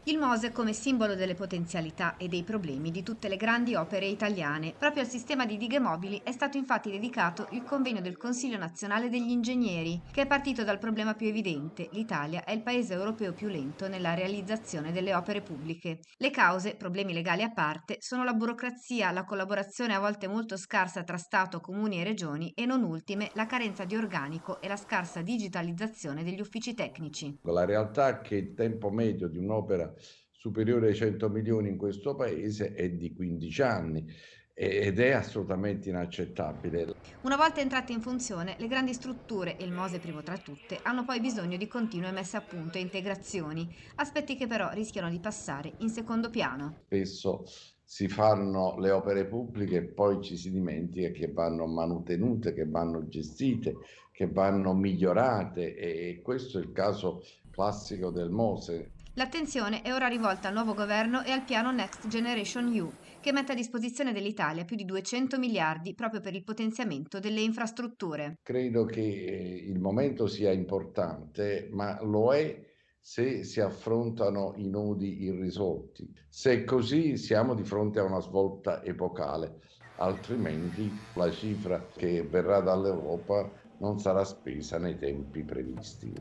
Il Mose come simbolo delle potenzialità e dei problemi di tutte le grandi opere italiane. Proprio al sistema di dighe mobili è stato infatti dedicato il convegno del Consiglio nazionale degli ingegneri, che è partito dal problema più evidente: l'Italia è il paese europeo più lento nella realizzazione delle opere pubbliche. Le cause, problemi legali a parte, sono la burocrazia, la collaborazione a volte molto scarsa tra Stato, comuni e regioni e non ultime la carenza di organico e la scarsa digitalizzazione degli uffici tecnici. La realtà è che il tempo medio di un'opera superiore ai 100 milioni in questo paese è di 15 anni ed è assolutamente inaccettabile. Una volta entrate in funzione, le grandi strutture, e il Mose primo tra tutte, hanno poi bisogno di continue messe a punto e integrazioni, aspetti che però rischiano di passare in secondo piano. Spesso si fanno le opere pubbliche e poi ci si dimentica che vanno manutenute, che vanno gestite, che vanno migliorate e questo è il caso classico del Mose. L'attenzione è ora rivolta al nuovo governo e al piano Next Generation EU, che mette a disposizione dell'Italia più di 200 miliardi proprio per il potenziamento delle infrastrutture. Credo che il momento sia importante, ma lo è se si affrontano i nodi irrisolti. Se è così, siamo di fronte a una svolta epocale, altrimenti la cifra che verrà dall'Europa non sarà spesa nei tempi previsti.